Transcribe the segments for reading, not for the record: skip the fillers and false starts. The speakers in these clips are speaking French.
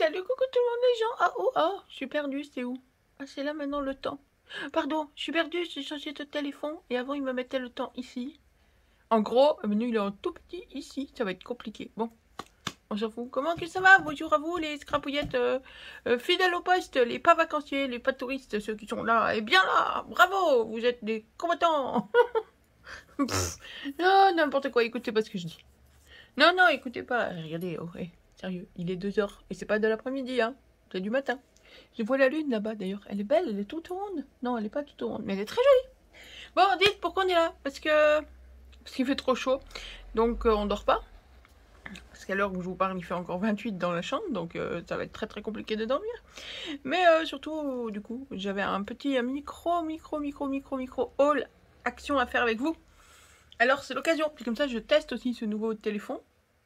salut, coucou tout le monde les gens. Ah, oh, oh, je suis perdue, c'est où? Ah, c'est là maintenant le temps. Pardon, je suis perdue, j'ai changé de téléphone et avant il me mettait le temps ici. En gros, le menu il est en tout petit ici, ça va être compliqué. Bon, on s'en fout. Comment que ça va? Bonjour à vous les scrapouillettes fidèles au poste, les pas vacanciers, les pas touristes, ceux qui sont là. Et bien là, bravo, vous êtes des combattants. Non, n'importe quoi, écoutez pas ce que je dis. Non, non, écoutez pas, regardez, oh, hey, sérieux, il est 2 heures et c'est pas de l'après-midi, hein, c'est du matin. Je vois la lune là-bas d'ailleurs, elle est belle, elle est toute ronde. Non, elle est pas toute ronde, mais elle est très jolie. Bon, dites pourquoi on est là? Parce qu'il fait trop chaud, donc on dort pas. Parce qu'à l'heure où je vous parle, il fait encore 28 dans la chambre, donc ça va être très très compliqué de dormir. Mais surtout, du coup, j'avais un petit micro haul action à faire avec vous. Alors c'est l'occasion, puis comme ça je teste aussi ce nouveau téléphone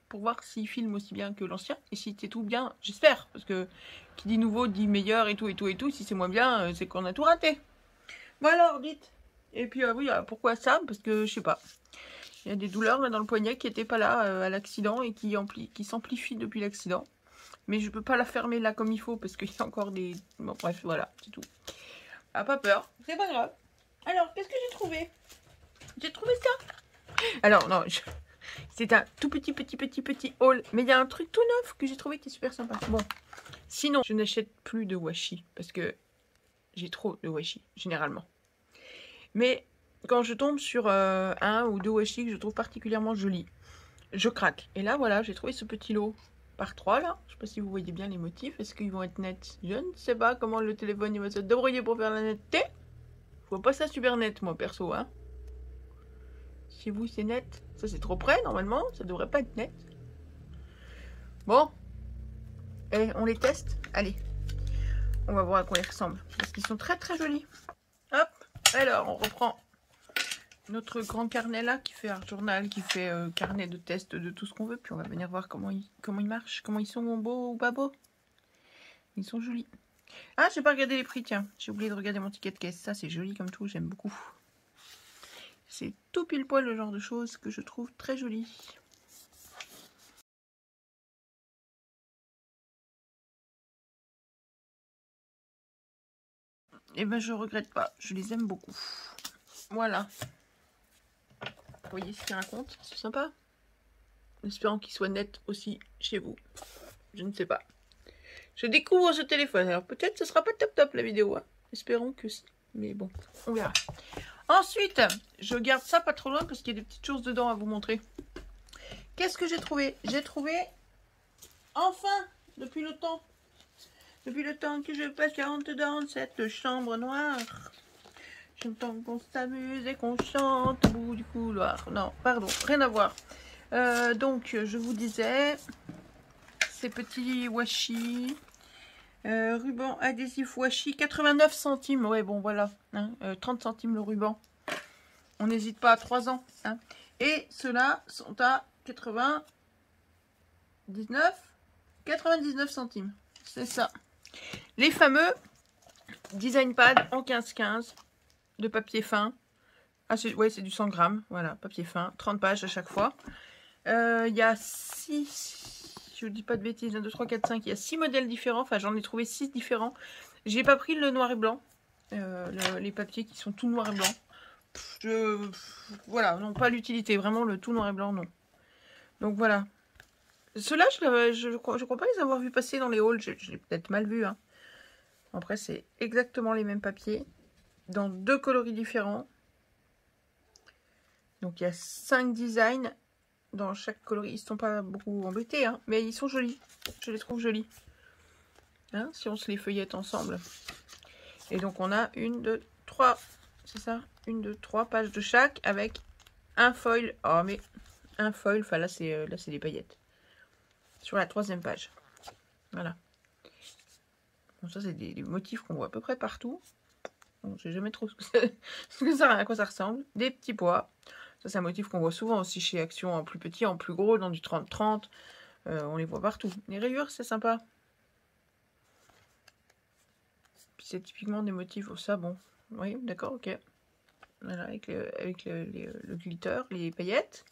pour voir s'il filme aussi bien que l'ancien et si c'est tout bien, j'espère, parce que qui dit nouveau dit meilleur et tout, si c'est moins bien, c'est qu'on a tout raté. Bon alors, dites. Et puis oui, pourquoi ça? Parce que je sais pas, il y a des douleurs là dans le poignet qui n'étaient pas là à l'accident et qui s'amplifient depuis l'accident. Mais je peux pas la fermer là comme il faut parce qu'il y a encore des... Bon bref, voilà, c'est tout. Ah, pas peur, c'est pas grave. Alors, qu'est-ce que j'ai trouvé? J'ai trouvé ça. Alors, non, c'est un tout petit haul. Mais il y a un truc tout neuf que j'ai trouvé qui est super sympa. Bon, sinon, je n'achète plus de washi. Parce que j'ai trop de washi, généralement. Mais quand je tombe sur un ou deux washi que je trouve particulièrement jolis, je craque. Et là, voilà, j'ai trouvé ce petit lot par 3, là. Je sais pas si vous voyez bien les motifs. Est-ce qu'ils vont être nets? Je ne sais pas comment le téléphone il va se débrouiller pour faire la netteté. Je vois pas ça super net, moi, perso, hein. Chez vous, c'est net. Ça, c'est trop près, normalement. Ça devrait pas être net. Bon. Et on les teste. Allez. On va voir à quoi ils ressemblent. Parce qu'ils sont très, très jolis. Hop. Alors, on reprend notre grand carnet là, qui fait art journal, qui fait carnet de test de tout ce qu'on veut. Puis on va venir voir comment ils marchent. Comment ils sont beaux ou pas beaux. Ils sont jolis. Ah, j'ai pas regardé les prix, tiens. J'ai oublié de regarder mon ticket de caisse. Ça, c'est joli comme tout. J'aime beaucoup. C'est tout pile poil le genre de choses que je trouve très joli. Et ben je regrette pas, je les aime beaucoup. Voilà. Vous voyez ce qu'il raconte, c'est sympa. En espérant qu'il soit net aussi chez vous. Je ne sais pas. Je découvre ce téléphone, alors peut-être ce sera pas top la vidéo. Hein. Espérons que si. Mais bon, on verra. Ensuite, je garde ça pas trop loin parce qu'il y a des petites choses dedans à vous montrer. Qu'est-ce que j'ai trouvé? J'ai trouvé, enfin, depuis le temps que je passe 40 dans cette chambre noire, j'entends qu'on s'amuse et qu'on chante au bout du couloir. Non, pardon, rien à voir. Donc, je vous disais, ces petits washi, ruban adhésif washi, 89 centimes. Ouais, bon, voilà, hein, 30 centimes le ruban. On n'hésite pas à 3 ans. Hein. Et ceux-là sont à 99 centimes. C'est ça. Les fameux design pad en 15-15 de papier fin. Ah, ouais, c'est du 100 grammes. Voilà, papier fin. 30 pages à chaque fois. Il y a 6, je ne dis pas de bêtises, 1, 2, 3, 4, 5. Il y a 6 modèles différents. Enfin, j'en ai trouvé 6 différents. J'ai pas pris le noir et blanc. Les papiers qui sont tout noir et blanc. Voilà, non, pas l'utilité. Vraiment, le tout noir et blanc, non. Donc, voilà. Ceux-là, je crois pas les avoir vus passer dans les hauls. Je l'ai peut-être mal vu, hein. Après, c'est exactement les mêmes papiers, dans 2 coloris différents. Donc, il y a 5 designs dans chaque coloris. Ils ne sont pas beaucoup embêtés, hein, mais ils sont jolis. Je les trouve jolis. Hein, si on se les feuillette ensemble. Et donc, on a 1, 2, 3. C'est ça? 1, 2, 3 pages de chaque avec un foil. Oh, mais un foil. Enfin, là, c'est des paillettes. Sur la 3e page. Voilà. Bon, ça, c'est des motifs qu'on voit à peu près partout. Bon, je sais jamais trop à quoi ça ressemble. Des petits pois. Ça, c'est un motif qu'on voit souvent aussi chez Action, en plus petit, en plus gros, dans du 30-30. On les voit partout. Les rayures, c'est sympa. Puis c'est typiquement des motifs. Oh, ça, bon. Oui, d'accord, ok. Voilà, avec le glitter, les paillettes.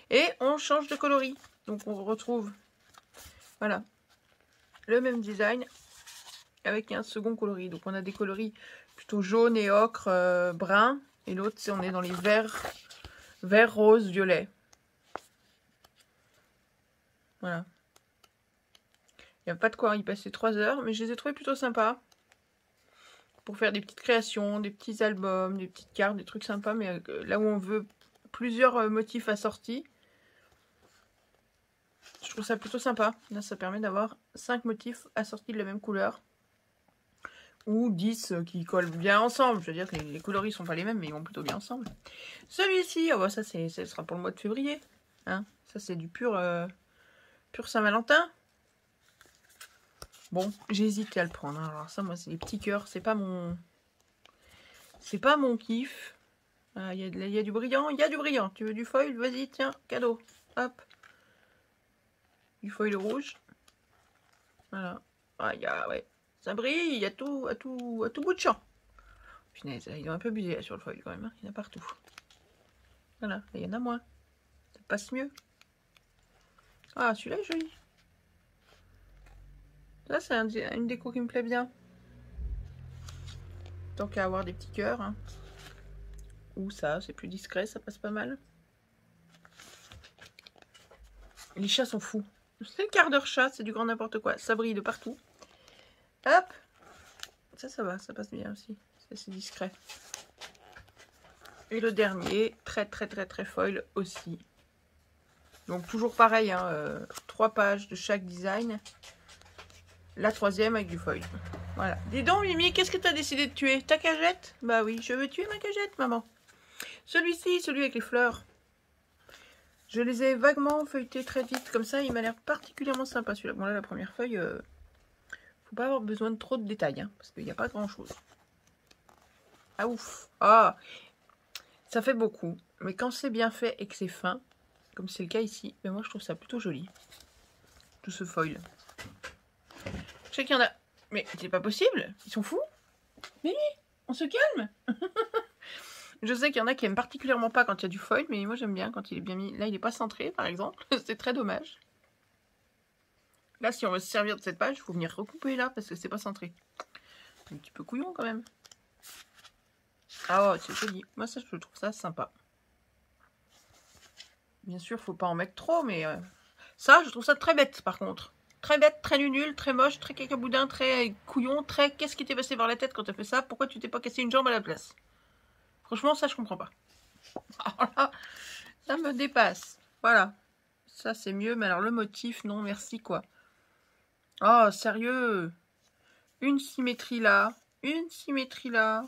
Et on change de coloris. Donc, on retrouve... Voilà. le même design avec un second coloris. Donc on a des coloris plutôt jaune et ocre, brun. Et l'autre, on est dans les verts, rose, violet. Voilà. Il n'y a pas de quoi y passer 3 heures, mais je les ai trouvés plutôt sympas. Pour faire des petites créations, des petits albums, des petites cartes, des trucs sympas. Mais là où on veut plusieurs motifs assortis, je trouve ça plutôt sympa. Là, ça permet d'avoir 5 motifs assortis de la même couleur. Ou 10 qui collent bien ensemble. Je veux dire que les coloris sont pas les mêmes, mais ils vont plutôt bien ensemble. Celui-ci, oh bah ça, ce sera pour le mois de février. Hein, ça, c'est du pur Saint-Valentin. Bon, j'ai hésité à le prendre. Hein. Alors ça, moi, c'est les petits cœurs. C'est pas mon kiff. Ah, il y a du brillant. Il y a du brillant. Tu veux du foil? Vas-y, tiens, cadeau. Hop. Du foil rouge. Voilà. Ah, ouais. Ça brille, il y a tout à tout bout de champ. Punaise, ils ont un peu abusé sur le foil quand même. Hein. Il y en a partout. Voilà, il y en a moins. Ça passe mieux. Ah, celui-là est joli. Ça, c'est une déco qui me plaît bien. Tant qu'à avoir des petits cœurs. Hein. Ou ça, c'est plus discret, ça passe pas mal. Les chats sont fous. C'est le quart d'heure chat, c'est du grand n'importe quoi. Ça brille de partout. Hop. Ça va, ça passe bien aussi. C'est discret. Et le dernier, très foil aussi. Donc toujours pareil, hein, 3 pages de chaque design. La 3e avec du foil. Voilà. Dis donc Mimi, qu'est-ce que tu as décidé de tuer? Ta cagette? Bah oui, je veux tuer ma cagette, maman. Celui-ci, celui avec les fleurs. Je les ai vaguement feuilletés très vite, comme ça, il m'a l'air particulièrement sympa celui-là. Bon là, la première feuille, faut pas avoir besoin de trop de détails, hein, parce qu'il n'y a pas grand-chose. Ah ouf. Ah, ça fait beaucoup. Mais quand c'est bien fait et que c'est fin, comme c'est le cas ici, mais moi je trouve ça plutôt joli. Tout ce foil. Je sais qu'il y en a... Mais c'est pas possible. Ils sont fous. Mais oui, on se calme. Je sais qu'il y en a qui aiment particulièrement pas quand il y a du foil, mais moi j'aime bien quand il est bien mis. Là, il n'est pas centré, par exemple. C'est très dommage. Là, si on veut se servir de cette page, il faut venir recouper là, parce que c'est pas centré. Un petit peu couillon quand même. Ah oh, c'est joli. Moi, ça, je trouve ça sympa. Bien sûr, faut pas en mettre trop, mais... ça, je trouve ça très bête, par contre. Très bête, très nul, très moche, très cacaboudin, très couillon, très... Qu'est-ce qui t'est passé par la tête quand t'as fait ça? Pourquoi tu t'es pas cassé une jambe à la place? Franchement, ça, je comprends pas. Alors là, ça me dépasse. Voilà. Ça, c'est mieux, mais alors le motif, non, merci, quoi. Oh, sérieux? Une symétrie là, une symétrie là,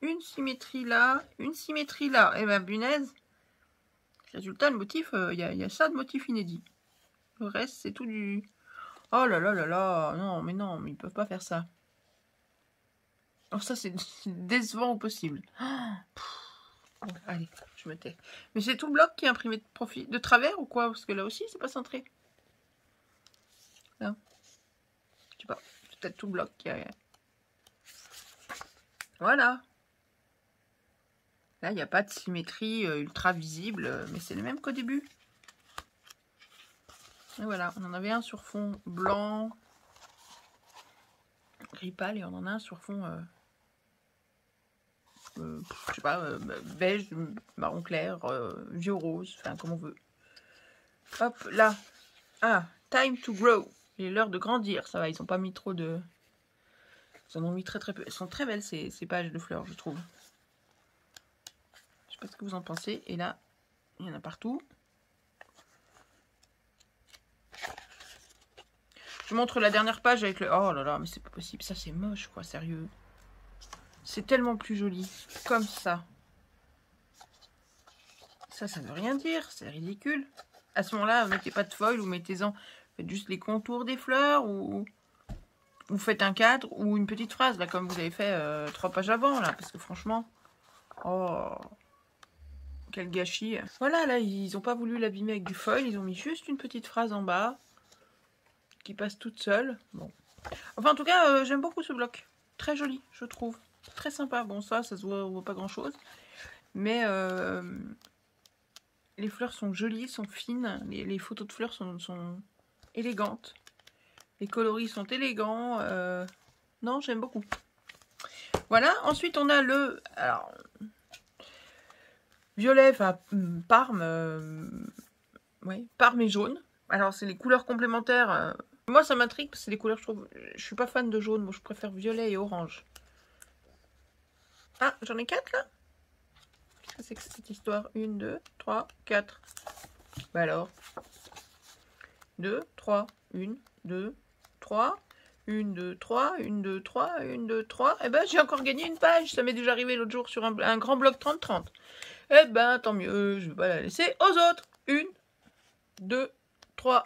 une symétrie là, une symétrie là. Eh ben, punaise. Résultat, le motif, il y a ça de motif inédit. Le reste, c'est tout du... Oh là là là là, non, mais ils peuvent pas faire ça. Oh, ça, c'est décevant au possible. Bon, allez, je me tais. Mais c'est tout le bloc qui est imprimé de travers ou quoi? Parce que là aussi, c'est pas centré. Là. Je sais pas, c'est peut-être tout le bloc qui a... Voilà. Là, il n'y a pas de symétrie ultra visible, mais c'est le même qu'au début. Et voilà, on en avait un sur fond blanc, gris pâle, et on en a un sur fond, je sais pas, beige, marron clair, vieux rose, enfin comme on veut. Hop, là. Ah, time to grow. Il est l'heure de grandir, ça va, ils n'ont pas mis trop de... Ils en ont mis très peu. Elles sont très belles ces pages de fleurs, je trouve. Je sais pas ce que vous en pensez. Et là, il y en a partout. Je montre la dernière page avec le... Oh là là, mais c'est pas possible. Ça, c'est moche, quoi, sérieux. C'est tellement plus joli. Comme ça. Ça veut rien dire. C'est ridicule. À ce moment-là, vous mettez pas de foil, vous mettez-en... Faites juste les contours des fleurs ou... Vous faites un cadre ou une petite phrase, là, comme vous avez fait 3 pages avant, là. Parce que franchement... Oh... Quel gâchis. Voilà, là, ils n'ont pas voulu l'abîmer avec du foil. Ils ont mis juste une petite phrase en bas. Qui passe toute seule. Bon. Enfin, en tout cas, j'aime beaucoup ce bloc. Très joli, je trouve. Très sympa. Bon, ça se voit pas grand-chose. Mais les fleurs sont jolies, sont fines. Les photos de fleurs sont élégantes. Les coloris sont élégants. Non, j'aime beaucoup. Voilà. Ensuite, on a le... Alors, violet, enfin, parme. Ouais, parme et jaune. Alors, c'est les couleurs complémentaires. Moi, ça m'intrigue parce que c'est les couleurs, je suis pas fan de jaune. Moi, je préfère violet et orange. Ah, j'en ai 4 là? Qu'est-ce que c'est que cette histoire? 1, 2, 3, 4. Bah alors. 2, 3, 1, 2, 3. 1, 2, 3, 1, 2, 3, 1, 2, 3. Eh ben, j'ai encore gagné une page. Ça m'est déjà arrivé l'autre jour sur un grand bloc 30-30. Eh ben, tant mieux. Je vais pas la laisser aux autres. 1, 2, 3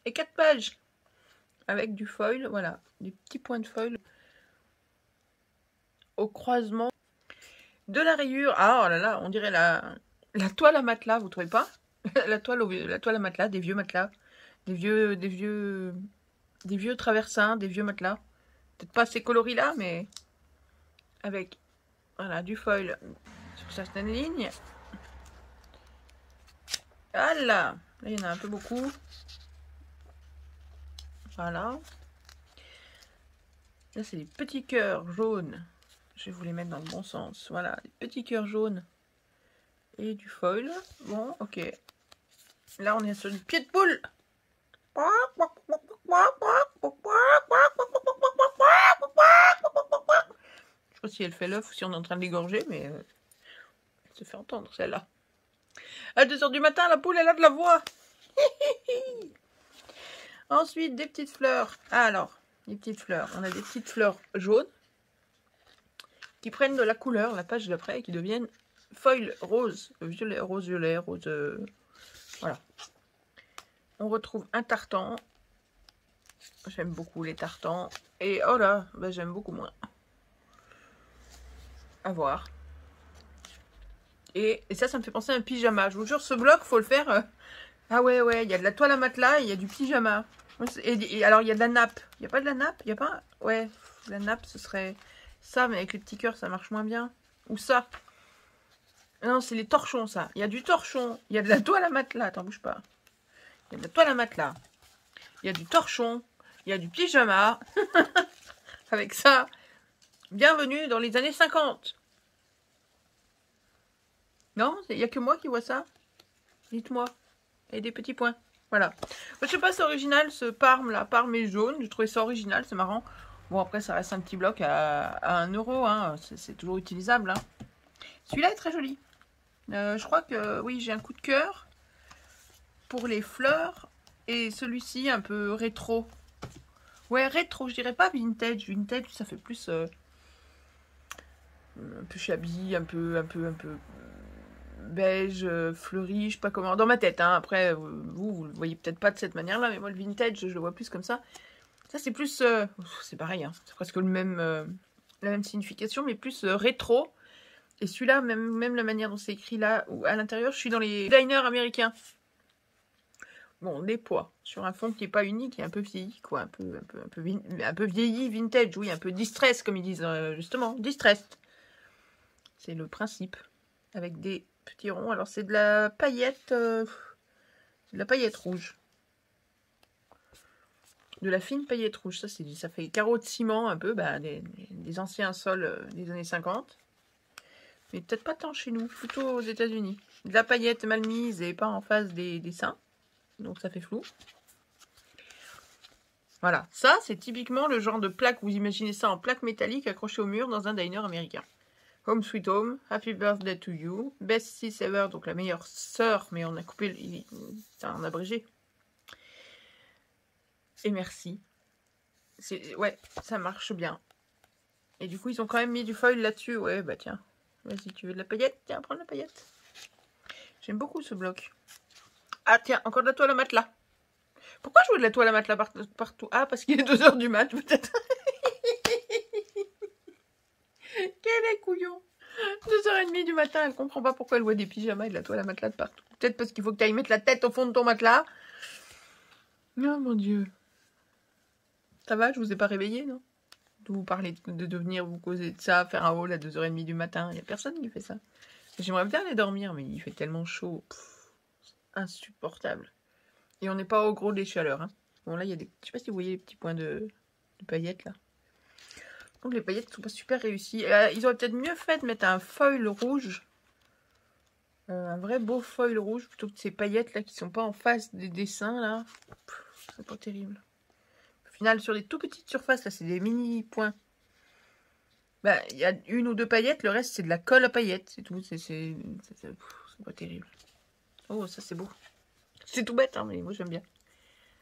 et 4 pages. Avec du foil. Voilà. Des petits points de foil. Au croisement de la rayure. Ah, oh là là, on dirait la toile à matelas, vous trouvez pas? la toile à matelas, des vieux matelas. Des vieux traversins, des vieux matelas. Peut-être pas ces coloris là, mais avec voilà, du foil sur certaines lignes. Ah là, il y en a un peu beaucoup. Voilà. Là, c'est des petits cœurs jaunes. Je vais vous les mettre dans le bon sens. Voilà, des petits cœurs jaunes et du foil. Bon, ok. Là, on est sur du pied de poule. Je sais pas si elle fait l'œuf ou si on est en train de l'égorger, mais elle se fait entendre celle-là. À 2 h du matin, la poule, elle a de la voix. Ensuite, des petites fleurs. Ah, alors, des petites fleurs. On a des petites fleurs jaunes qui prennent de la couleur, la page d'après, et qui deviennent foil rose, violet, rose, violet, rose. Voilà. On retrouve un tartan. J'aime beaucoup les tartans. Et oh là, bah, j'aime beaucoup moins. À voir. Et ça me fait penser à un pyjama. Je vous jure, ce bloc, faut le faire. Ah ouais, ouais, il y a de la toile à matelas et il y a du pyjama. Et alors, il y a de la nappe. Il n'y a pas de la nappe? Il n'y a pas... Ouais, la nappe, ce serait ça, mais avec les petits cœurs, ça marche moins bien. Ou ça. Non, c'est les torchons, ça. Il y a du torchon. Il y a de la toile à matelas. Attends, bouge pas. Il y a de la toile à matelas. Il y a du torchon. Il y a du pyjama. Avec ça. Bienvenue dans les années 50. Non, il n'y a que moi qui vois ça. Dites-moi. Et des petits points. Voilà. Je sais pas, c'est original ce parme là. Parme et jaune. Je trouvais ça original, c'est marrant. Bon, après, ça reste un petit bloc à 1 €. Hein. C'est toujours utilisable. Hein. Celui-là est très joli. Je crois que oui, j'ai un coup de cœur pour les fleurs. Et celui-ci, un peu rétro. Ouais, rétro, je dirais pas vintage. Vintage, ça fait plus un peu shabby, un peu beige, fleuri, je sais pas comment. Dans ma tête, hein. Après, vous le voyez peut-être pas de cette manière-là, mais moi, le vintage, je le vois plus comme ça. Ça, c'est plus... c'est pareil, hein. C'est presque la même signification, mais plus rétro. Et celui-là, même la manière dont c'est écrit là, ou à l'intérieur, je suis dans les diners américains. Bon, des pois, sur un fond qui est pas unique, qui est un peu vieilli, quoi. Un peu vieilli, vintage, oui, un peu distress, comme ils disent, justement, distress. C'est le principe. Avec des petits ronds. Alors, c'est de la paillette, rouge. De la fine paillette rouge. Ça fait carreau de ciment, un peu, bah, des anciens sols des années 50. Mais peut-être pas tant chez nous, plutôt aux États-Unis. De la paillette mal mise et pas en face des dessins. Donc, ça fait flou. Voilà. Ça, c'est typiquement le genre de plaque, vous imaginez ça en plaque métallique accrochée au mur dans un diner américain. Home Sweet Home, Happy Birthday to You, Best Sis Ever, donc la meilleure sœur, mais on a coupé, c'est un abrégé. Et merci. Ouais, ça marche bien. Et du coup, ils ont quand même mis du foil là-dessus. Ouais, bah tiens. Vas-y, tu veux de la paillette? Tiens, prends de la paillette. J'aime beaucoup ce bloc. Ah tiens, encore de la toile à matelas. Pourquoi je veux de la toile à matelas partout? Ah, parce qu'il est 2 h du mat, peut-être. Quel est couillon! 2 h 30 du matin, elle comprend pas pourquoi elle voit des pyjamas et de la toile à matelas de partout. Peut-être parce qu'il faut que tu ailles mettre la tête au fond de ton matelas. Oh mon Dieu. Ça va, je vous ai pas réveillé, non? De vous parler, de venir vous causer de ça, faire un haul à 2 h 30 du matin. Il n'y a personne qui fait ça. J'aimerais bien aller dormir, mais il fait tellement chaud. Insupportable. Et on n'est pas au gros des chaleurs. Hein. Bon, là, il y a des... Je sais pas si vous voyez les petits points de paillettes, là. Donc, les paillettes ne sont pas super réussies. Ils auraient peut-être mieux fait de mettre un foil rouge. Un vrai beau foil rouge, plutôt que ces paillettes, là, qui sont pas en face des dessins, là. C'est pas terrible. Au final, sur les tout petites surfaces, là, c'est des mini points. Bah, il y a une ou deux paillettes, le reste, c'est de la colle à paillettes, c'est tout. C'est pas terrible. Oh, ça, c'est beau. C'est tout bête, hein, mais moi, j'aime bien.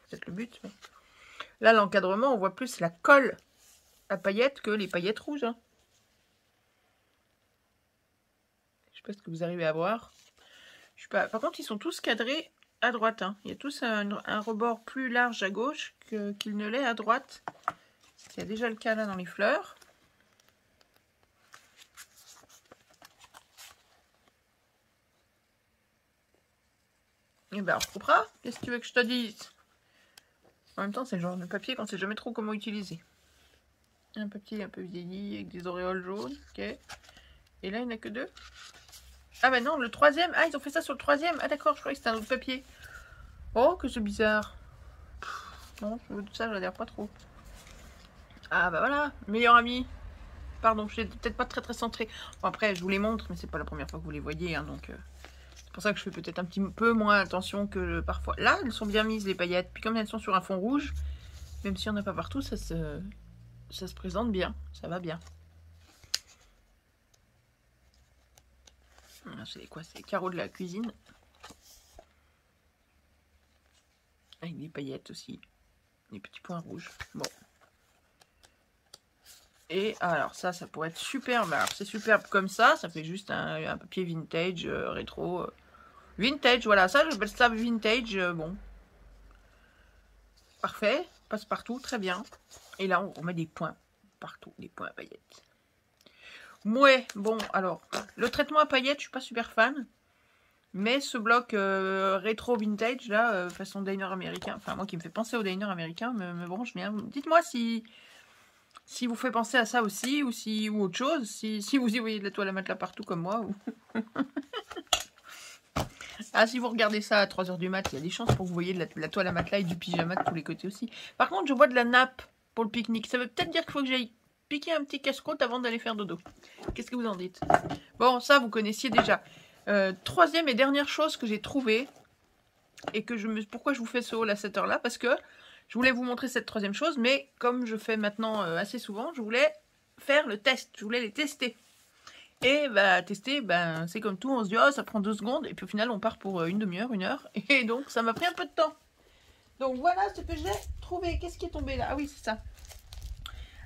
C'est peut-être le but, mais... Là, l'encadrement, on voit plus la colle à paillettes que les paillettes rouges. Hein. Je sais pas ce que vous arrivez à voir. Je sais pas. Par contre, ils sont tous cadrés à droite. Hein. Il y a tous un rebord plus large à gauche qu'il ne l'est à droite. Il y a déjà le cas là dans les fleurs. Et ben, on recoupera. Qu'est-ce que tu veux que je te dise? En même temps, c'est le genre de papier qu'on ne sait jamais trop comment utiliser. Un papier un peu vieilli avec des auréoles jaunes. Ok. Et là, il n'y en a que deux. Ah bah non, le troisième. Ah, ils ont fait ça sur le troisième. Ah d'accord, je croyais que c'était un autre papier. Oh, que c'est bizarre. Non, ça, je l'adhère pas trop. Ah bah voilà, meilleur ami. Pardon, je suis peut-être pas très centré. Bon, après, je vous les montre, mais c'est pas la première fois que vous les voyez. Hein, donc, c'est pour ça que je fais peut-être un petit peu moins attention que parfois. Là, elles sont bien mises, les paillettes. Puis comme elles sont sur un fond rouge, même si on n'a pas partout, ça se présente bien. Ça va bien. C'est quoi? C'est les carreaux de la cuisine. Avec des paillettes aussi. Des petits points rouges. Bon. Et alors ça pourrait être superbe. Alors c'est superbe comme ça fait juste un papier vintage, rétro. Vintage, voilà, ça j'appelle ça vintage, bon. Parfait, passe partout, très bien. Et là on met des points partout, des points à paillettes. Ouais, bon, alors, le traitement à paillettes, je suis pas super fan. Mais ce bloc rétro vintage, là, façon diner américain, enfin moi qui me fait penser au diner américain, me branche bien. Dites-moi si vous fait penser à ça aussi, ou autre chose, si vous y voyez de la toile à matelas partout comme moi. Ou... ah, si vous regardez ça à 3 h du mat, il y a des chances pour que vous voyez de la toile à matelas et du pyjama de tous les côtés aussi. Par contre, je vois de la nappe pour le pique-nique. Ça veut peut-être dire qu'il faut que j'aille piquer un petit casse-croûte avant d'aller faire dodo. Qu'est-ce que vous en dites? Bon, ça, vous connaissiez déjà. Troisième et dernière chose que j'ai trouvée, et que pourquoi je vous fais ce haul à cette heure-là? Parce que je voulais vous montrer cette troisième chose, mais comme je fais maintenant assez souvent, je voulais faire le test, je voulais les tester. Et bah tester, ben c'est comme tout, on se dit oh ça prend 2 secondes, et puis au final on part pour une demi-heure, 1 heure, et donc ça m'a pris un peu de temps. Donc voilà ce que j'ai trouvé. Qu'est-ce qui est tombé là? Ah oui, c'est ça.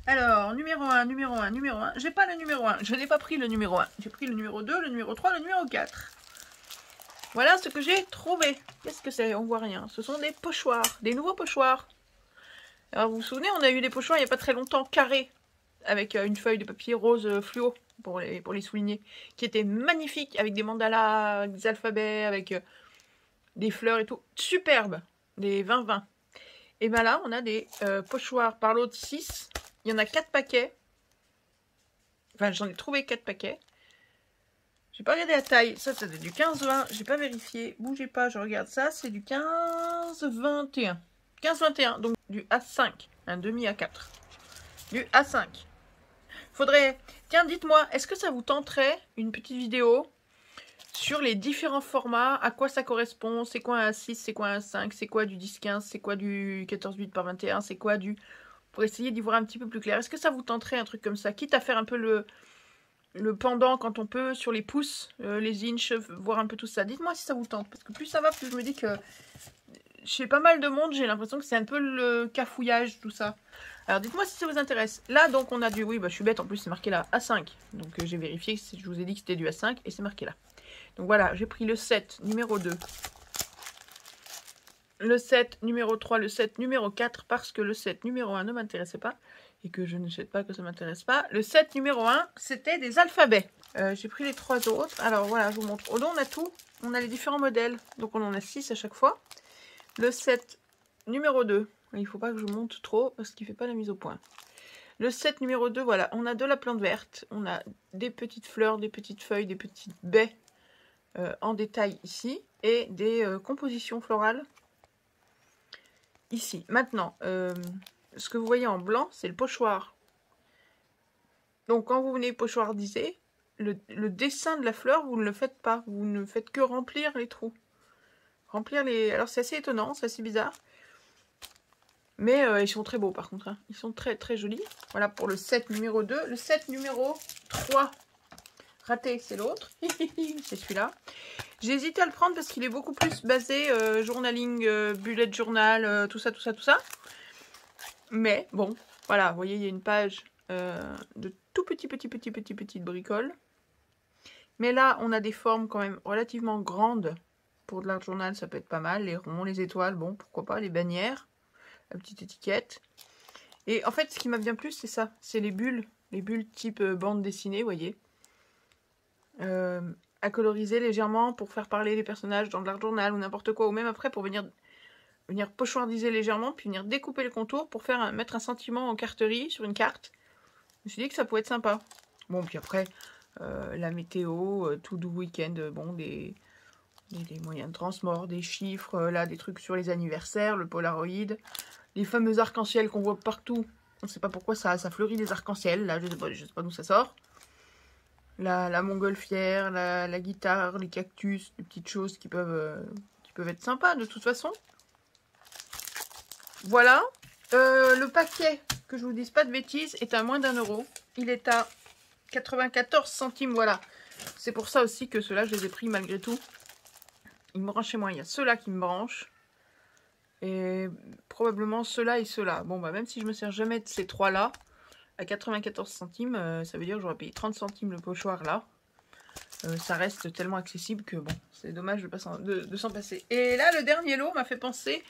Alors, numéro 1, numéro 1, numéro 1. J'ai pas le numéro 1, je n'ai pas pris le numéro 1. J'ai pris le numéro 2, le numéro 3, le numéro 4. Voilà ce que j'ai trouvé. Qu'est-ce que c'est? On voit rien. Ce sont des pochoirs, des nouveaux pochoirs. Alors vous vous souvenez, on a eu des pochoirs il n'y a pas très longtemps, carrés, avec une feuille de papier rose fluo pour les souligner, qui étaient magnifiques, avec des mandalas, avec des alphabets, avec des fleurs et tout. Superbe, des 20-20. Et bien là, on a des pochoirs par l'autre 6. Il y en a 4 paquets. Enfin, j'en ai trouvé 4 paquets. J'ai pas regardé la taille. Ça, c'est du 15-20. J'ai pas vérifié. Bougez pas, je regarde ça. C'est du 15-21. 15-21. Donc du A5. Un demi A4. Du A5. Faudrait... Tiens, dites-moi, est-ce que ça vous tenterait une petite vidéo sur les différents formats, à quoi ça correspond, c'est quoi un A6, c'est quoi un A5, c'est quoi du 10-15, c'est quoi du 14-8 par 21, c'est quoi du... Pour essayer d'y voir un petit peu plus clair. Est-ce que ça vous tenterait un truc comme ça? Quitte à faire un peu le pendant quand on peut, sur les pouces, les inches, voir un peu tout ça. Dites-moi si ça vous tente, parce que plus ça va, plus je me dis que chez pas mal de monde, j'ai l'impression que c'est un peu le cafouillage, tout ça. Alors dites-moi si ça vous intéresse. Là, donc, on a du... Oui, bah je suis bête, en plus c'est marqué là, A5. Donc j'ai vérifié, je vous ai dit que c'était du A5, et c'est marqué là. Donc voilà, j'ai pris le 7, numéro 2. Le 7, numéro 3, le 7, numéro 4, parce que le 7, numéro 1 ne m'intéressait pas. Et que je ne sais pas que ça ne m'intéresse pas. Le 7, numéro 1, c'était des alphabets. J'ai pris les 3 autres. Alors voilà, je vous montre. Au dos, on a tout. On a les différents modèles. Donc on en a 6 à chaque fois. Le 7, numéro 2. Il ne faut pas que je monte trop, parce qu'il ne fait pas la mise au point. Le 7, numéro 2, voilà. On a de la plante verte. On a des petites fleurs, des petites feuilles, des petites baies en détail ici. Et des compositions florales. ici. Maintenant, ce que vous voyez en blanc, c'est le pochoir. Donc quand vous venez pochoirdiser, le dessin de la fleur, vous ne le faites pas. Vous ne faites que remplir les trous. Remplir les... Alors c'est assez étonnant, c'est assez bizarre. Mais ils sont très beaux par contre. Hein. Ils sont très très jolis. Voilà pour le set numéro 2. Le set numéro 3. Raté, c'est l'autre. C'est celui-là. J'ai hésité à le prendre parce qu'il est beaucoup plus basé journaling, bullet journal, tout ça, tout ça, tout ça. Mais bon, voilà, vous voyez, il y a une page de tout petites bricoles. Mais là, on a des formes quand même relativement grandes. Pour de l'art journal, ça peut être pas mal. Les ronds, les étoiles, bon, pourquoi pas, les bannières, la petite étiquette. Et en fait, ce qui m'a bien plu, c'est ça. C'est les bulles type bande dessinée, vous voyez. À coloriser légèrement pour faire parler les personnages dans de l'art journal ou n'importe quoi. Ou même après pour venir pochoirdiser légèrement, puis venir découper le contour pour mettre un sentiment en carterie sur une carte. Je me suis dit que ça pouvait être sympa. Bon, puis après, la météo, tout do week-end, bon, des moyens de transport, des chiffres, là, des trucs sur les anniversaires, le Polaroid, les fameux arcs-en-ciel qu'on voit partout. On ne sait pas pourquoi ça fleurit des arcs-en-ciel, là, je sais pas d'où ça sort. La montgolfière, la guitare, les cactus, des petites choses qui peuvent être sympas de toute façon. Voilà. Le paquet, que je vous dise pas de bêtises, est à moins d'1 €. Il est à 94 centimes, voilà. C'est pour ça aussi que ceux-là, je les ai pris malgré tout. Ils me branchent chez moi. Il y a ceux-là qui me branchent. Et probablement ceux-là et ceux-là. Bon, bah même si je me sers jamais de ces trois-là, à 94 centimes, ça veut dire que j'aurais payé 30 centimes le pochoir là. Ça reste tellement accessible que bon, c'est dommage de s'en passer. Et là, le dernier lot m'a fait penser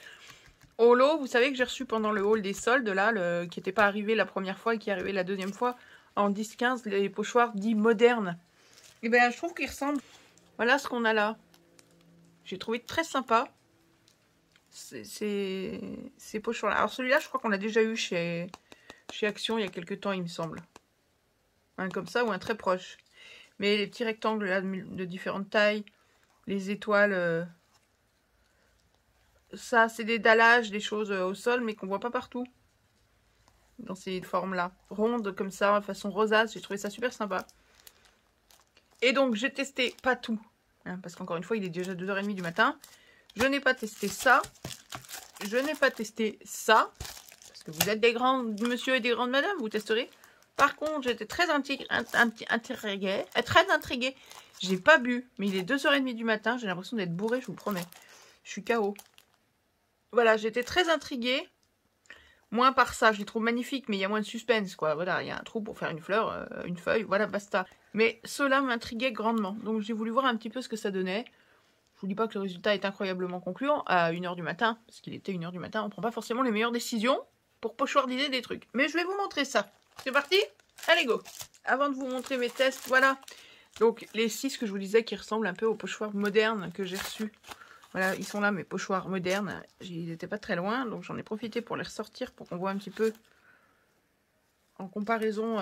au lot, vous savez, que j'ai reçu pendant le haul des soldes, là, qui n'était pas arrivé la première fois et qui est arrivé la deuxième fois en 10-15, les pochoirs dits modernes. Et bien, je trouve qu'ils ressemblent. Voilà ce qu'on a là. J'ai trouvé très sympa ces pochoirs-là. Alors celui-là, je crois qu'on l'a déjà eu chez Action il y a quelques temps, il me semble. Un comme ça ou un très proche. Mais les petits rectangles là de différentes tailles, les étoiles, ça c'est des dallages, des choses au sol, mais qu'on voit pas partout. Dans ces formes-là. Rondes comme ça, façon rosace, j'ai trouvé ça super sympa. Et donc j'ai testé pas tout, hein, parce qu'encore une fois il est déjà 2h30 du matin. Je n'ai pas testé ça. Je n'ai pas testé ça. Parce que vous êtes des grands monsieur et des grandes madames, vous testerez. Par contre, j'étais très intriguée. Très intriguée. J'ai pas bu, mais il est 2h30 du matin. J'ai l'impression d'être bourrée, je vous promets. Je suis KO. Voilà, j'étais très intriguée. Moins par ça, je les trouve magnifiques, mais il y a moins de suspense, quoi. Voilà, il y a un trou pour faire une fleur, une feuille, voilà, basta. Mais ceux-là m'intriguaient grandement. Donc j'ai voulu voir un petit peu ce que ça donnait. Je vous dis pas que le résultat est incroyablement concluant à 1h du matin, parce qu'il était 1h du matin, on prend pas forcément les meilleures décisions pour pochoirdiser des trucs. Mais je vais vous montrer ça. C'est parti? Allez, go! Avant de vous montrer mes tests, voilà. Donc, les 6 que je vous disais qui ressemblent un peu aux pochoirs modernes que j'ai reçus. Voilà, ils sont là, mes pochoirs modernes. Ils n'étaient pas très loin, donc j'en ai profité pour les ressortir pour qu'on voit un petit peu en comparaison,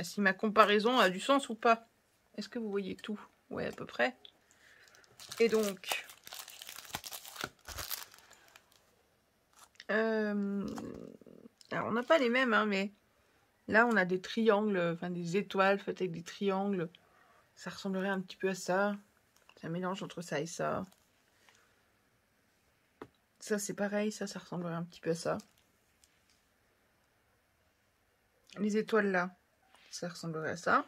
si ma comparaison a du sens ou pas. Est-ce que vous voyez tout? Ouais, à peu près. Et donc, alors on n'a pas les mêmes, hein, mais là on a des triangles, enfin des étoiles faites avec des triangles. Ça ressemblerait un petit peu à ça. C'est un mélange entre ça et ça. Ça c'est pareil, ça ressemblerait un petit peu à ça. Les étoiles là, ça ressemblerait à ça.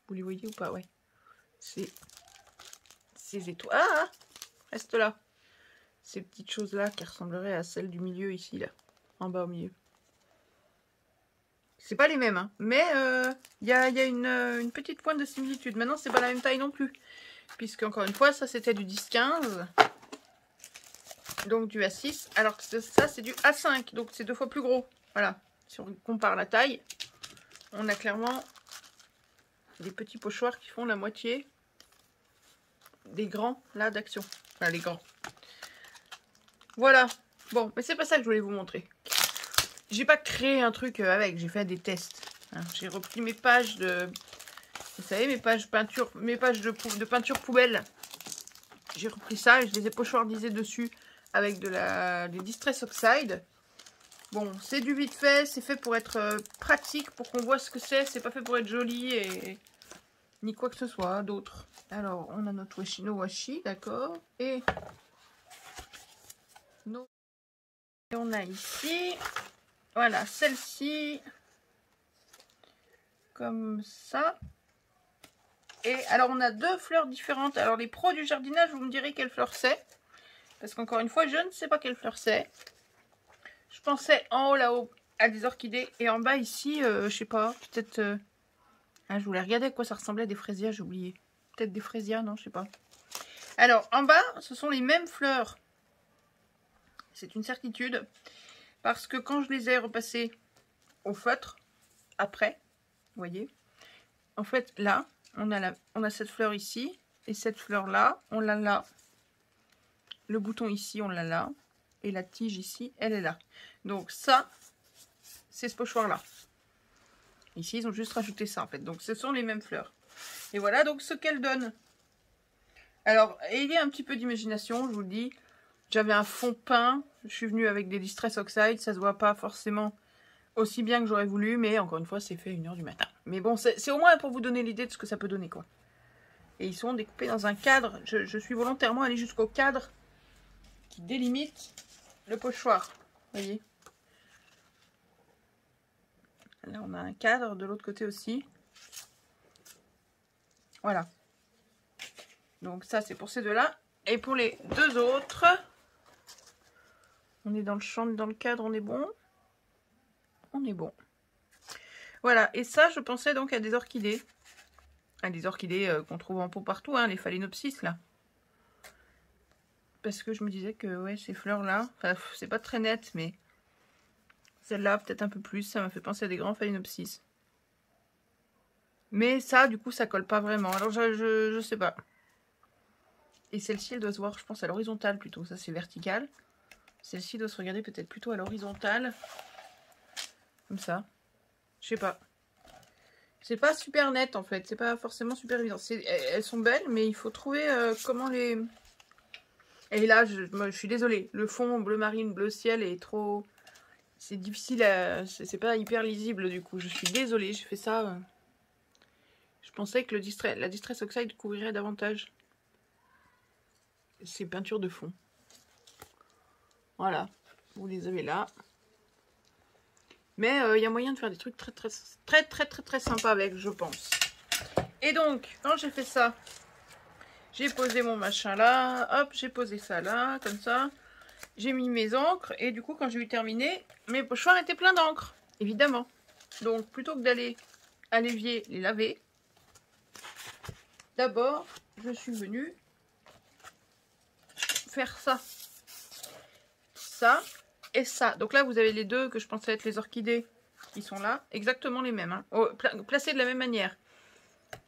Vous les voyez ou pas? Ouais. C'est ces étoiles. Ah, reste là. Ces petites choses-là qui ressembleraient à celles du milieu ici, là. En bas au milieu. C'est pas les mêmes, hein. Mais il y a une petite pointe de similitude. Maintenant, c'est pas la même taille non plus. Puisque, encore une fois, ça c'était du 10-15. Donc du A6. Alors que ça, c'est du A5. Donc c'est 2 fois plus gros. Voilà. Si on compare la taille, on a clairement des petits pochoirs qui font la moitié des grands, là, d'Action. Enfin, les grands. Voilà. Bon, mais c'est pas ça que je voulais vous montrer. J'ai pas créé un truc avec, j'ai fait des tests. Hein. J'ai repris mes pages de... Vous savez, mes pages peinture, mes pages de peinture poubelle. J'ai repris ça et je les ai pochoirdisées dessus avec du Distress Oxide. Bon, c'est du vite fait, c'est fait pour être pratique, pour qu'on voit ce que c'est pas fait pour être joli et ni quoi que ce soit d'autre. Alors, on a notre washi no washi, d'accord, et on a ici, voilà, celle-ci, comme ça. Et alors, on a deux fleurs différentes. Alors, les pros du jardinage, vous me direz quelle fleur c'est. Parce qu'encore une fois, je ne sais pas quelle fleur c'est. Je pensais en haut, là-haut, à des orchidées. Et en bas, ici, je sais pas, peut-être... Ah, je voulais regarder à quoi ça ressemblait, des fraisias, j'ai oublié. Peut-être des fraisias, non, je sais pas. Alors, en bas, ce sont les mêmes fleurs. C'est une certitude. Parce que quand je les ai repassées au feutre, après, vous voyez, en fait, là, on a cette fleur ici. Et cette fleur-là, on l'a là. Le bouton ici, on l'a là. Et la tige ici, elle est là. Donc ça, c'est ce pochoir-là. Ici, ils ont juste rajouté ça, en fait. Donc, ce sont les mêmes fleurs. Et voilà donc ce qu'elles donnent. Alors, ayez un petit peu d'imagination, je vous le dis. J'avais un fond peint. Je suis venue avec des Distress Oxide. Ça se voit pas forcément aussi bien que j'aurais voulu. Mais encore une fois, c'est fait à 1 h du matin. Mais bon, c'est au moins pour vous donner l'idée de ce que ça peut donner, quoi. Et ils sont découpés dans un cadre. Je suis volontairement allée jusqu'au cadre qui délimite le pochoir. Vous voyez? Là, on a un cadre de l'autre côté aussi. Voilà. Donc ça, c'est pour ces deux-là. Et pour les deux autres, on est dans le champ, dans le cadre, on est bon. On est bon. Voilà. Et ça, je pensais donc à des orchidées. À des orchidées qu'on trouve en pot partout, hein, les phalaenopsis, là. Parce que je me disais que, ouais, ces fleurs-là, enfin, c'est pas très net, mais celle-là, peut-être un peu plus, ça m'a fait penser à des grands phalaenopsis. Mais ça, du coup, ça colle pas vraiment. Alors, je sais pas. Et celle-ci, elle doit se voir, je pense, à l'horizontale plutôt. Ça, c'est vertical. Celle-ci doit se regarder peut-être plutôt à l'horizontale. Comme ça. Je sais pas. C'est pas super net, en fait. C'est pas forcément super évident. Elles sont belles, mais il faut trouver comment les... Et là, moi, je suis désolée. Le fond bleu marine, bleu ciel est trop... C'est difficile à... C'est pas hyper lisible, du coup. Je suis désolée, j'ai fait ça... Je pensais que la Distress Oxide couvrirait davantage ces peintures de fond. Voilà, vous les avez là. Mais il y a moyen de faire des trucs très sympas avec, je pense. Et donc, quand j'ai fait ça, j'ai posé mon machin là, hop, j'ai posé ça là, comme ça. J'ai mis mes encres et du coup, quand j'ai eu terminé, mes pochoirs étaient pleins d'encre, évidemment. Donc, plutôt que d'aller à l'évier les laver, d'abord, je suis venue faire ça. Ça et ça. Donc là, vous avez les deux que je pensais être les orchidées qui sont là. Exactement les mêmes. Hein. Placées de la même manière.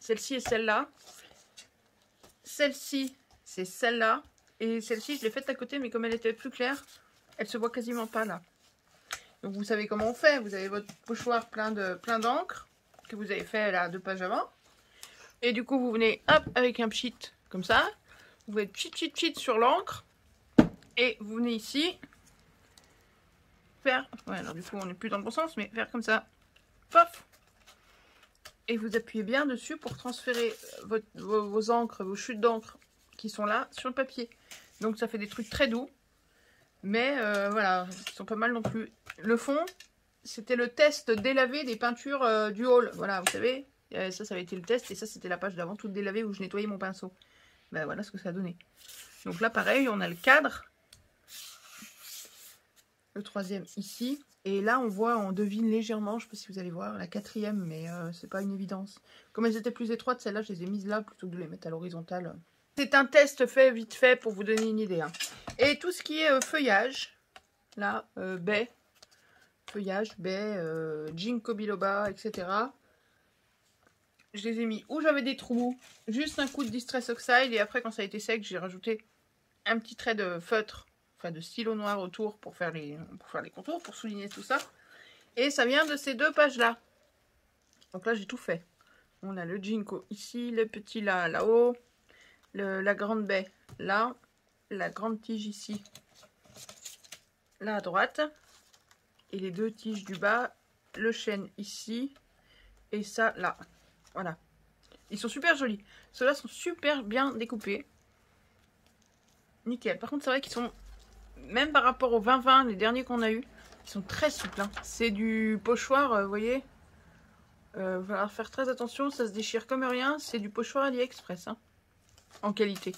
Celle-ci et celle-là. Celle-ci, c'est celle-là. Et celle-ci, je l'ai faite à côté, mais comme elle était plus claire, elle se voit quasiment pas là. Donc vous savez comment on fait. Vous avez votre pochoir plein d'encre que vous avez fait là 2 pages avant. Et du coup, vous venez hop avec un pchit comme ça. Vous faites pchit sur l'encre. Et vous venez ici faire... Ouais, alors du coup, on n'est plus dans le bon sens, mais faire comme ça. Paf! Et vous appuyez bien dessus pour transférer vos encres, vos chutes d'encre qui sont là sur le papier. Donc ça fait des trucs très doux. Mais voilà, ils sont pas mal non plus. Le fond, c'était le test délavé des peintures du haul. Voilà, vous savez, ça avait été le test. Et ça, c'était la page d'avant, toute délavée, où je nettoyais mon pinceau. Ben voilà ce que ça a donné. Donc là, pareil, on a le cadre. Le troisième ici. Et là, on voit, on devine légèrement, je ne sais pas si vous allez voir, la quatrième, mais c'est pas une évidence. Comme elles étaient plus étroites, celles-là, je les ai mises là plutôt que de les mettre à l'horizontale. C'est un test fait vite fait pour vous donner une idée. Hein. Et tout ce qui est feuillage, là, baie, feuillage, baie, ginkgo biloba, etc. Je les ai mis où j'avais des trous, juste un coup de Distress Oxide, et après, quand ça a été sec, j'ai rajouté un petit trait de feutre, enfin de stylo noir autour pour faire les contours, pour souligner tout ça. Et ça vient de ces 2 pages-là. Donc là, j'ai tout fait. On a le ginkgo ici, le petit là-haut, la grande baie là, la grande tige ici. là à droite. Et les 2 tiges du bas, le chêne ici. Et ça là. Voilà. Ils sont super jolis. Ceux-là sont super bien découpés. Nickel. Par contre, c'est vrai qu'ils sont, même par rapport aux 20-20, les derniers qu'on a eu, ils sont très souples. Hein. C'est du pochoir, vous voyez. Il va falloir faire très attention, ça se déchire comme rien. C'est du pochoir AliExpress, hein, en qualité.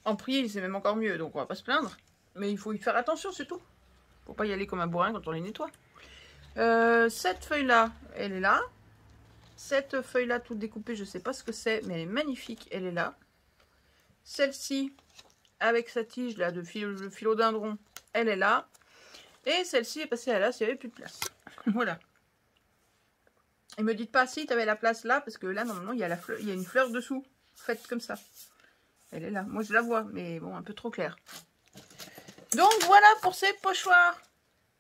En prix, c'est même encore mieux, donc on va pas se plaindre. Mais il faut y faire attention, c'est tout. Faut pas y aller comme un bourrin quand on les nettoie. Cette feuille-là, elle est là. Cette feuille-là, toute découpée, je sais pas ce que c'est, mais elle est magnifique, elle est là. Celle-ci, avec sa tige là de philodendron, elle est là. Et celle-ci est passée à là, s'il n'y avait plus de place. Voilà. Et me dites pas si tu avais la place là, parce que là, normalement, il y a une fleur dessous, faite comme ça. Elle est là. Moi, je la vois, mais bon, un peu trop clair. Donc, voilà pour ces pochoirs.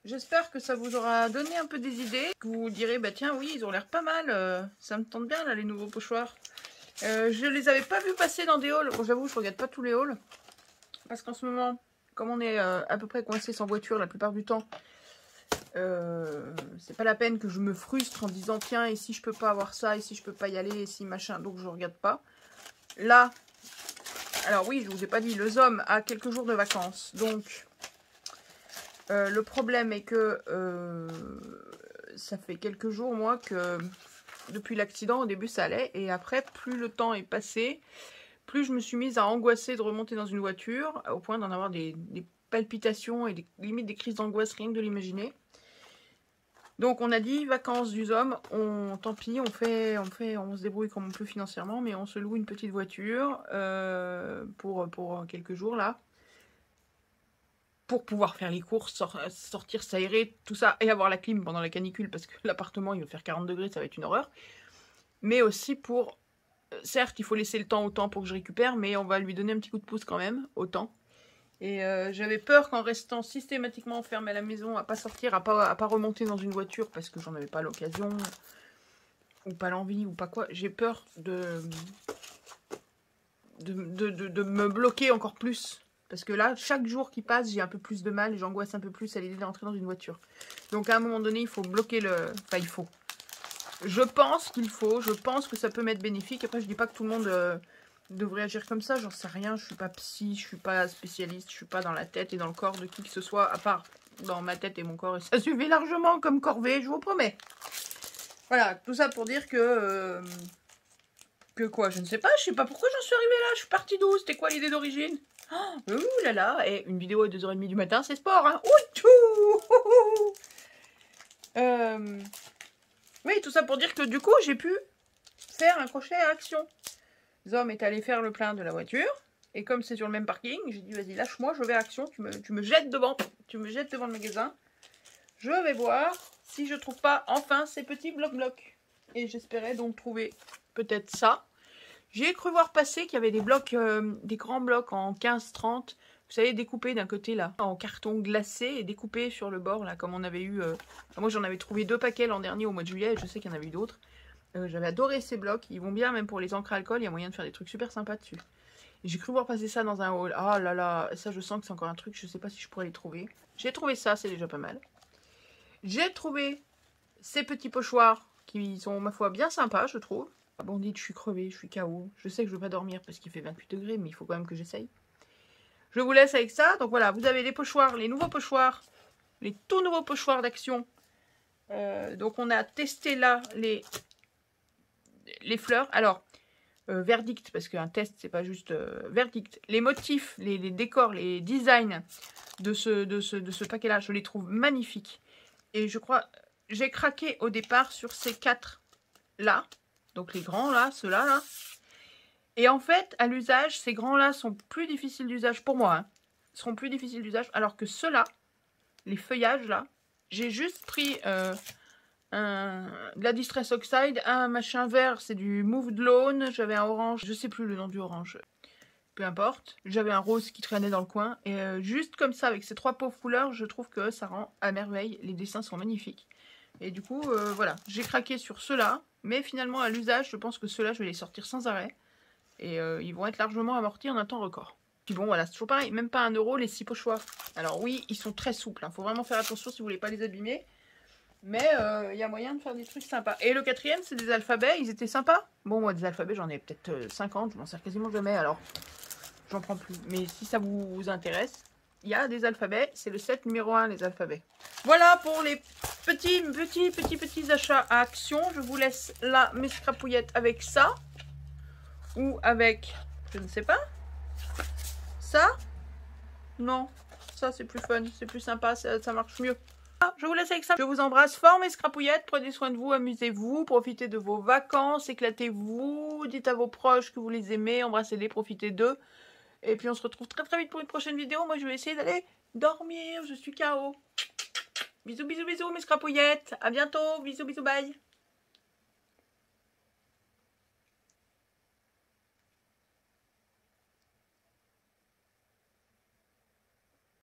J'espère que ça vous aura donné un peu des idées. Que vous vous direz, bah tiens, oui, ils ont l'air pas mal. Ça me tente bien, là, les nouveaux pochoirs. Je les avais pas vus passer dans des hauls. Bon, j'avoue, je regarde pas tous les hauls. Parce qu'en ce moment, comme on est à peu près coincé sans voiture la plupart du temps, c'est pas la peine que je me frustre en disant tiens, et si je peux pas avoir ça, et si je peux pas y aller, et si machin, donc je regarde pas. Là, alors oui, je vous ai pas dit, le ZOM a quelques jours de vacances, donc le problème est que ça fait quelques jours, moi, que depuis l'accident, au début ça allait, et après, plus le temps est passé, plus je me suis mise à angoisser de remonter dans une voiture, au point d'en avoir des palpitations et limite des crises d'angoisse, rien que de l'imaginer. Donc on a dit vacances du ZOM, tant pis, on se débrouille comme on peut financièrement, mais on se loue une petite voiture pour quelques jours là, pour pouvoir faire les courses, sortir, s'aérer, tout ça, et avoir la clim pendant la canicule, parce que l'appartement il va faire 40 degrés, ça va être une horreur. Mais aussi pour, certes il faut laisser le temps au temps pour que je récupère, mais on va lui donner un petit coup de pouce quand même, au temps. Et j'avais peur qu'en restant systématiquement enfermée à la maison, à pas sortir, à pas remonter dans une voiture parce que j'en avais pas l'occasion, ou pas l'envie, ou pas quoi, j'ai peur de me bloquer encore plus. Parce que là, chaque jour qui passe, j'ai un peu plus de mal, j'angoisse un peu plus à l'idée d'entrer dans une voiture. Donc à un moment donné, il faut bloquer le... Enfin, il faut. Je pense qu'il faut, je pense que ça peut m'être bénéfique. Après, je dis pas que tout le monde... devrait agir comme ça, j'en sais rien, je suis pas psy, je suis pas spécialiste, je suis pas dans la tête et dans le corps de qui que ce soit, à part dans ma tête et mon corps, et ça suffit largement comme corvée, je vous promets. Voilà, tout ça pour dire que quoi, je ne sais pas pourquoi j'en suis arrivée là, je suis partie d'où, c'était quoi l'idée d'origine? Oh, ouh là là, et une vidéo à 2h30 du matin, c'est sport, hein. Oui, tout ça pour dire que du coup, j'ai pu faire un crochet à action. Zom est allé faire le plein de la voiture. Et comme c'est sur le même parking, j'ai dit vas-y lâche-moi, je vais à action, tu me jettes devant. Tu me jettes devant le magasin. Je vais voir si je trouve pas enfin ces petits blocs-blocs. Et j'espérais donc trouver peut-être ça. J'ai cru voir passer qu'il y avait des blocs, des grands blocs en 15-30. Vous savez, découpés d'un côté là, en carton glacé et découpés sur le bord là, comme on avait eu... moi j'en avais trouvé 2 paquets l'an dernier au mois de juillet, et je sais qu'il y en avait eu d'autres. J'avais adoré ces blocs, ils vont bien même pour les encres à alcool, il y a moyen de faire des trucs super sympas dessus. J'ai cru voir passer ça dans un haul, ah là là, ça je sens que c'est encore un truc, je sais pas si je pourrais les trouver. J'ai trouvé ça, c'est déjà pas mal. J'ai trouvé ces petits pochoirs qui sont ma foi bien sympas je trouve. Ah bon, dites, je suis crevée, je suis KO, je sais que je veux pas dormir parce qu'il fait 28 degrés, mais il faut quand même que j'essaye. Je vous laisse avec ça, donc voilà, vous avez les pochoirs, les nouveaux pochoirs, les tout nouveaux pochoirs d'Action. Donc on a testé là les fleurs, alors verdict, parce qu'un test c'est pas juste verdict, les motifs, les décors, les designs de ce paquet là, je les trouve magnifiques, et je crois, j'ai craqué au départ sur ces 4 là, donc les grands là, ceux-là là, et en fait à l'usage, ces grands là sont plus difficiles d'usage pour moi, hein, seront plus difficiles d'usage, alors que ceux-là, les feuillages là, j'ai juste pris de la Distress Oxide, un machin vert, c'est du Moved Lawn, j'avais un orange, je sais plus le nom du orange, peu importe, j'avais un rose qui traînait dans le coin, et juste comme ça, avec ces 3 pauvres couleurs, je trouve que ça rend à merveille, les dessins sont magnifiques. Et du coup, voilà, j'ai craqué sur ceux-là, mais finalement à l'usage, je pense que ceux-là, je vais les sortir sans arrêt, et ils vont être largement amortis en un temps record. Puis bon, voilà, c'est toujours pareil. Même pas 1 euro les 6 pochoirs. Alors oui, ils sont très souples. Faut vraiment faire attention si vous voulez pas les abîmer. Mais il y a moyen de faire des trucs sympas. Et le 4e, c'est des alphabets. Ils étaient sympas. Bon, moi, des alphabets, j'en ai peut-être 50. Je m'en sers quasiment jamais. Alors, j'en prends plus. Mais si ça vous intéresse, il y a des alphabets. C'est le set numéro 1, les alphabets. Voilà pour les petits achats à Action. Je vous laisse là mes scrapouillettes avec ça. Ou avec, je ne sais pas, ça. Non, ça c'est plus fun, c'est plus sympa, ça marche mieux. Je vous laisse avec ça. Je vous embrasse fort mes scrapouillettes. Prenez soin de vous, amusez-vous, profitez de vos vacances, éclatez-vous, dites à vos proches que vous les aimez, embrassez-les, profitez d'eux. Et puis on se retrouve très très vite pour une prochaine vidéo. Moi je vais essayer d'aller dormir, je suis KO. Bisous bisous bisous mes scrapouillettes. À bientôt, bisous bisous bye.